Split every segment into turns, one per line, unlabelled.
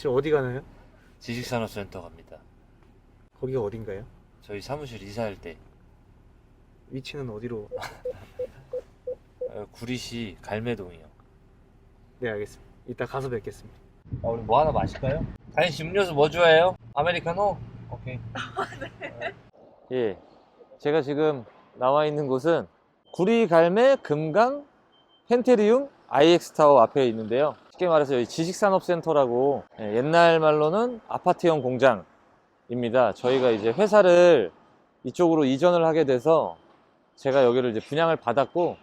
지금 어디 가나요?
지식산업센터 갑니다.
거기가 어딘가요?
저희 사무실 이사할 때
위치는 어디로?
구리시 갈매동이요.
네, 알겠습니다. 이따 가서 뵙겠습니다.
우리 뭐 하나 마실까요? 다인 씨 음료수 뭐 좋아해요? 아메리카노? 오케이. 예, 제가 지금 나와 있는 곳은 구리 갈매 금강 펜테리움 IX타워 앞에 있는데요. 쉽게 말해서 여기 지식산업센터라고, 옛날 말로는 아파트형 공장입니다. 저희가 이제 회사를 이쪽으로 이전을 하게 돼서 제가 여기를 이제 분양을 받았고,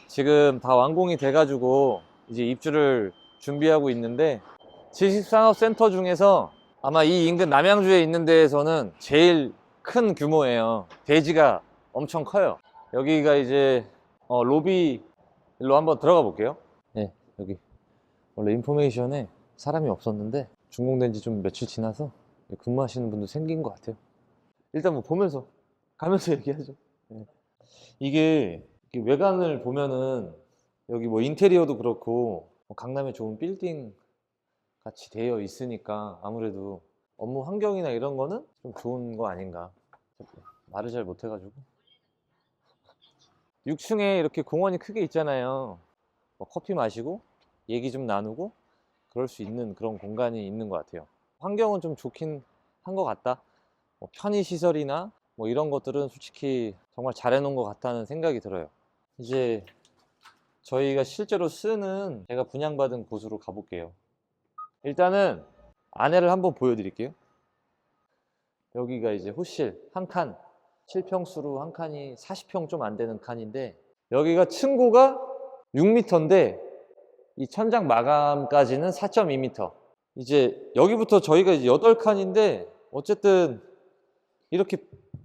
지금 다 완공이 돼가지고 이제 입주를 준비하고 있는데, 지식산업센터 중에서 아마 이 인근 남양주에 있는 데에서는 제일 큰 규모예요. 대지가 엄청 커요. 여기가 이제 로비 일로 한번 들어가 볼게요. 네, 여기 원래 인포메이션에 사람이 없었는데 준공된 지 좀 며칠 지나서 근무하시는 분도 생긴 것 같아요. 일단 뭐 보면서 가면서 얘기하죠. 네. 이게 외관을 보면은 여기 뭐 인테리어도 그렇고 뭐 강남에 좋은 빌딩 같이 되어 있으니까 아무래도 업무 환경이나 이런 거는 좀 좋은 거 아닌가. 말을 잘 못해가지고 6층에 이렇게 공원이 크게 있잖아요. 뭐 커피 마시고 얘기 좀 나누고 그럴 수 있는 그런 공간이 있는 것 같아요. 환경은 좀 좋긴 한 것 같다. 뭐 편의시설이나 뭐 이런 것들은 솔직히 정말 잘 해놓은 것 같다는 생각이 들어요. 이제 저희가 실제로 쓰는 제가 분양받은 곳으로 가볼게요. 일단은 안에를 한번 보여드릴게요. 여기가 이제 호실 한 칸, 7평수로 한 칸이 40평 좀 안 되는 칸인데, 여기가 층고가 6m인데 이 천장 마감까지는 4.2m. 이제 여기부터 저희가 이제 8칸인데 어쨌든 이렇게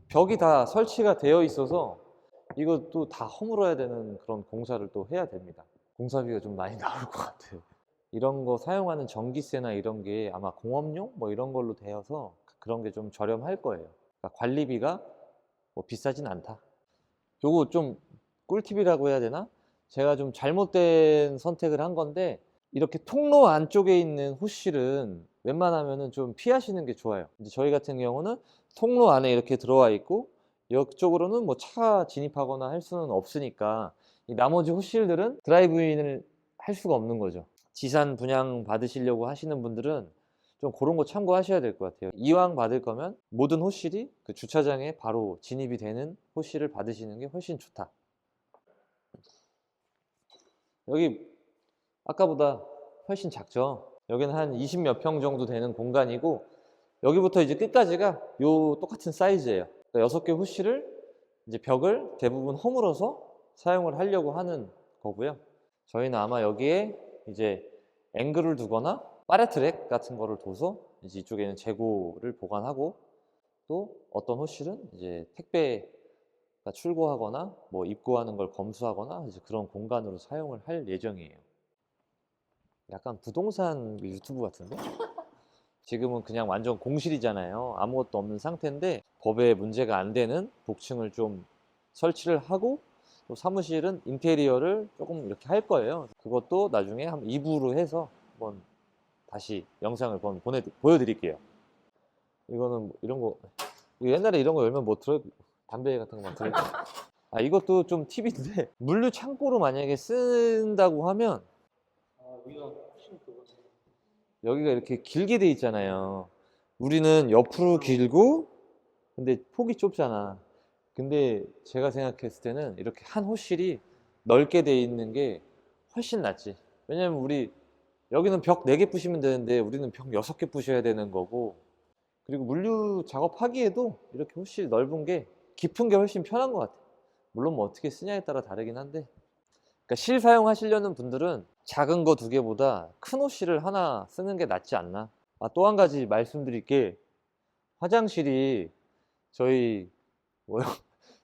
벽이 다 설치가 되어 있어서 이것도 다 허물어야 되는 그런 공사를 또 해야 됩니다. 공사비가 좀 많이 나올 것 같아요. 이런 거 사용하는 전기세나 이런 게 아마 공업용 뭐 이런 걸로 되어서 그런 게 좀 저렴할 거예요. 그러니까 관리비가 뭐 비싸진 않다. 요거 좀 꿀팁이라고 해야 되나? 제가 좀 잘못된 선택을 한 건데, 이렇게 통로 안쪽에 있는 호실은 웬만하면은 좀 피하시는 게 좋아요. 이제 저희 같은 경우는 통로 안에 이렇게 들어와 있고 이쪽으로는 뭐 차가 진입하거나 할 수는 없으니까 이 나머지 호실들은 드라이브인을 할 수가 없는 거죠. 지산 분양 받으시려고 하시는 분들은 좀 그런 거 참고하셔야 될 것 같아요. 이왕 받을 거면 모든 호실이 그 주차장에 바로 진입이 되는 호실을 받으시는 게 훨씬 좋다. 여기 아까보다 훨씬 작죠. 여기는 한 20 몇 평 정도 되는 공간이고, 여기부터 이제 끝까지가 요 똑같은 사이즈예요. 그러니까 6개 호실을 이제 벽을 대부분 허물어서 사용을 하려고 하는 거고요. 저희는 아마 여기에 이제 앵글을 두거나 파레트랙 같은 거를 둬서 이제 이쪽에는 재고를 보관하고, 또 어떤 호실은 이제 택배가 출고하거나 뭐 입고하는 걸 검수하거나 이제 그런 공간으로 사용을 할 예정이에요. 약간 부동산 유튜브 같은데? 지금은 그냥 완전 공실이잖아요. 아무것도 없는 상태인데 법에 문제가 안 되는 복층을 좀 설치를 하고, 또 사무실은 인테리어를 조금 이렇게 할 거예요. 그것도 나중에 한 2부로 해서 한번 다시 영상을 한번 보여드릴게요. 이거는 뭐 이런 거, 이거 옛날에 이런 거 열면 뭐 담배 같은 거만 들어. 아, 이것도 좀 팁인데, 물류 창고로 만약에 쓴다고 하면 여기가 이렇게 길게 돼 있잖아요. 우리는 옆으로 길고 근데 폭이 좁잖아. 근데 제가 생각했을 때는 이렇게 한 호실이 넓게 돼 있는 게 훨씬 낫지. 왜냐면 우리 여기는 벽 4개 부시면 되는데 우리는 벽 6개 부셔야 되는 거고, 그리고 물류 작업하기에도 이렇게 호실 넓은 게, 깊은 게 훨씬 편한 것 같아. 물론 뭐 어떻게 쓰냐에 따라 다르긴 한데, 그러니까 실 사용하시려는 분들은 작은 거 2개보다 큰 호실을 하나 쓰는 게 낫지 않나. 아, 또 한 가지 말씀드릴 게, 화장실이 저희 뭐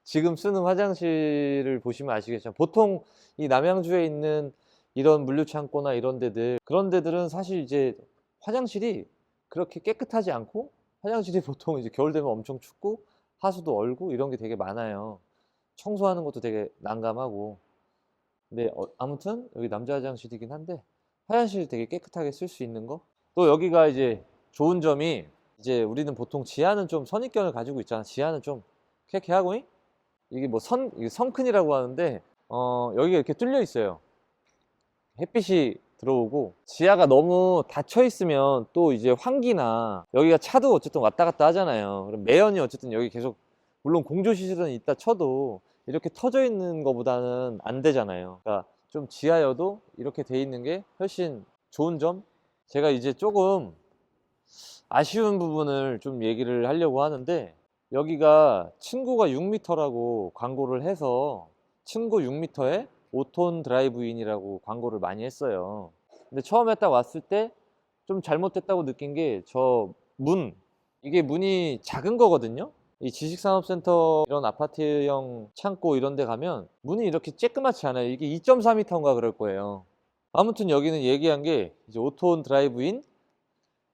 지금 쓰는 화장실을 보시면 아시겠지만, 보통 이 남양주에 있는 이런 물류창고나 이런 데들, 그런 데들은 사실 이제 화장실이 그렇게 깨끗하지 않고, 화장실이 보통 이제 겨울 되면 엄청 춥고 하수도 얼고 이런 게 되게 많아요. 청소하는 것도 되게 난감하고. 근데 아무튼 여기 남자 화장실이긴 한데 화장실 되게 깨끗하게 쓸 수 있는 거, 또 여기가 이제 좋은 점이, 이제 우리는 보통 지하는 좀 선입견을 가지고 있잖아. 지하는 좀 쾌쾌하고, 이게 뭐 이게 성큰이라고 하는데, 여기가 이렇게 뚫려 있어요. 햇빛이 들어오고, 지하가 너무 닫혀 있으면 또 이제 환기나, 여기가 차도 어쨌든 왔다 갔다 하잖아요. 그럼 매연이 어쨌든 여기 계속, 물론 공조시설은 있다 쳐도 이렇게 터져 있는 것보다는 안 되잖아요. 그러니까 좀 지하여도 이렇게 돼 있는 게 훨씬 좋은 점. 제가 이제 조금 아쉬운 부분을 좀 얘기를 하려고 하는데, 여기가 층고가 6m라고 광고를 해서 층고 6m에 5톤 드라이브인이라고 광고를 많이 했어요. 근데 처음에 딱 왔을 때 좀 잘못됐다고 느낀 게, 이게 문이 작은 거거든요. 이 지식산업센터 이런 아파트형 창고 이런 데 가면 문이 이렇게 쬐끄맣지 않아요. 이게 2.4m인가 그럴 거예요. 아무튼 여기는 얘기한 게 이제 5톤 드라이브인,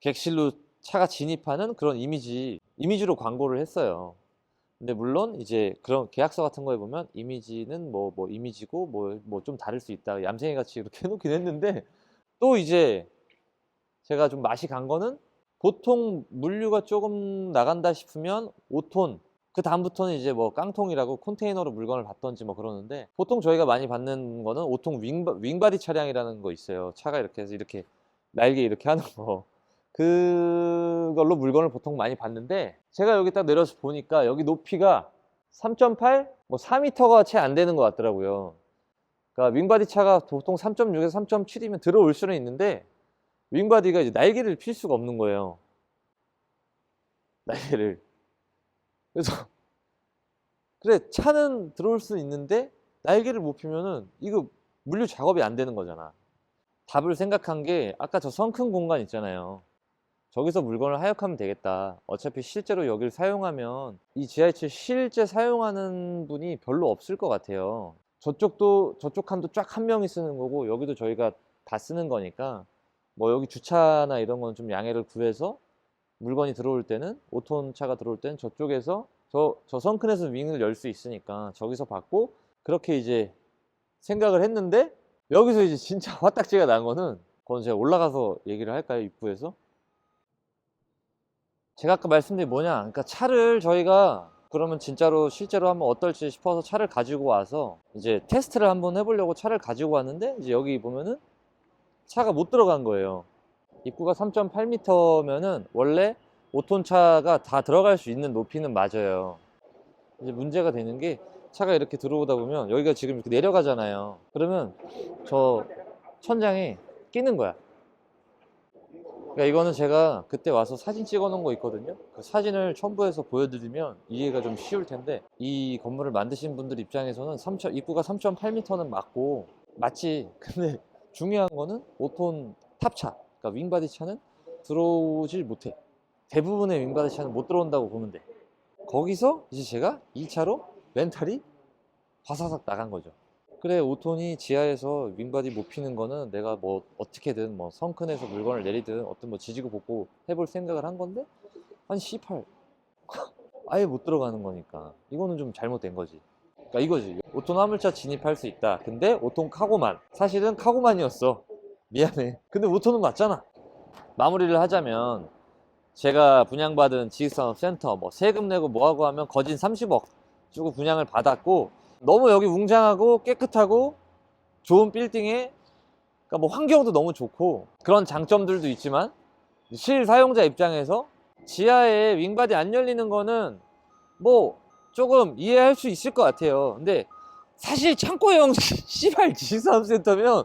객실로 차가 진입하는 그런 이미지로 광고를 했어요. 근데 물론 이제 그런 계약서 같은 거에 보면 이미지는 뭐 이미지고 뭐 좀 다를 수 있다, 얌생이 같이 이렇게 해놓긴 했는데, 또 이제 제가 좀 맛이 간 거는, 보통 물류가 조금 나간다 싶으면 5톤, 그 다음부터는 이제 뭐 깡통이라고 컨테이너로 물건을 받던지 뭐 그러는데, 보통 저희가 많이 받는 거는 5톤 윙바디 차량이라는 거 있어요. 차가 이렇게 해서 이렇게 날개 이렇게 하는 거, 그걸로 물건을 보통 많이 받는데, 제가 여기 딱 내려서 보니까 여기 높이가 3.8? 뭐 4m가 채 안 되는 것 같더라고요. 그러니까 윙바디 차가 보통 3.6에서 3.7이면 들어올 수는 있는데, 윙바디가 이제 날개를 필 수가 없는 거예요. 날개를. 그래서 그래, 차는 들어올 수는 있는데 날개를 못 피면은 이거 물류 작업이 안 되는 거잖아. 답을 생각한 게, 아까 저 성큰 공간 있잖아요. 저기서 물건을 하역하면 되겠다. 어차피 실제로 여기를 사용하면 이 지하철 실제 사용하는 분이 별로 없을 것 같아요. 저쪽 칸도 쫙 한 명이 쓰는 거고, 여기도 저희가 다 쓰는 거니까, 뭐 여기 주차나 이런 건 좀 양해를 구해서, 물건이 들어올 때는 5톤 차가 들어올 때는 저쪽에서 저 성큰에서 윙을 열 수 있으니까 저기서 받고, 그렇게 이제 생각을 했는데, 여기서 이제 진짜 화딱지가 난 거는, 그건 제가 올라가서 얘기를 할까요? 입구에서? 제가 아까 말씀드린 뭐냐, 그러니까 차를 저희가 그러면 진짜로 실제로 한번 어떨지 싶어서 차를 가지고 와서 이제 테스트를 한번 해보려고 차를 가지고 왔는데, 이제 여기 보면은 차가 못 들어간 거예요. 입구가 3.8m면은 원래 5톤 차가 다 들어갈 수 있는 높이는 맞아요. 이제 문제가 되는 게, 차가 이렇게 들어오다 보면 여기가 지금 이렇게 내려가잖아요. 그러면 저 천장에 끼는 거야. 그러니까 이거는 제가 그때 와서 사진 찍어 놓은 거 있거든요. 그 사진을 첨부해서 보여드리면 이해가 좀 쉬울 텐데, 이 건물을 만드신 분들 입장에서는 입구가 3.8m는 맞고, 맞지. 근데 중요한 거는 5톤 탑차, 그러니까 윙바디 차는 들어오질 못해. 대부분의 윙바디 차는 못 들어온다고 보면 돼. 거기서 이제 제가 2차로 멘탈이 화사삭 나간 거죠. 그래, 5톤이 지하에서 윙바디 못 피는 거는 내가 뭐 어떻게든 뭐 성큰에서 물건을 내리든 어떤 뭐 지지고 볶고 해볼 생각을 한 건데, 아니 C8 아예 못 들어가는 거니까 이거는 좀 잘못된 거지. 그러니까 이거지. 5톤 화물차 진입할 수 있다. 근데 5톤 카고만. 사실은 카고만이었어. 미안해. 근데 5톤은 맞잖아. 마무리를 하자면, 제가 분양받은 지식산업센터 뭐 세금 내고 뭐하고 하면 거진 30억 주고 분양을 받았고, 너무 여기 웅장하고 깨끗하고 좋은 빌딩에, 그러니까 뭐 환경도 너무 좋고 그런 장점들도 있지만, 실사용자 입장에서 지하에 윙바디 안 열리는 거는 뭐 조금 이해할 수 있을 것 같아요. 근데 사실 창고형 씨발 지식산업센터면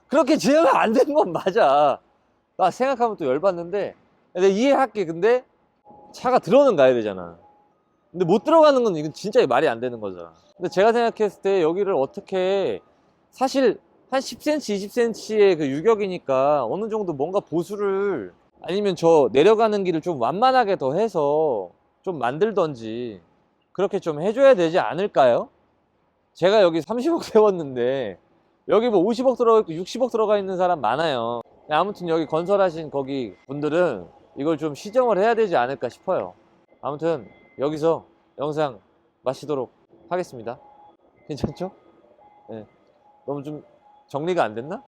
그렇게 지으면 안 되는 건 맞아. 나 생각하면 또 열받는데, 내가 이해할게. 근데 차가 들어는 가야 되잖아. 근데 못 들어가는 건 이건 진짜 말이 안 되는 거잖아. 근데 제가 생각했을 때 여기를 어떻게, 사실 한 10cm, 20cm의 그 유격이니까 어느 정도 뭔가 보수를, 아니면 저 내려가는 길을 좀 완만하게 더 해서 좀 만들던지 그렇게 좀 해줘야 되지 않을까요? 제가 여기 30억 세웠는데 여기 뭐 50억 들어가 있고 60억 들어가 있는 사람 많아요. 아무튼 여기 건설하신 거기 분들은 이걸 좀 시정을 해야 되지 않을까 싶어요. 아무튼 여기서 영상 마치도록 하겠습니다. 괜찮죠? 네. 너무 좀 정리가 안 됐나?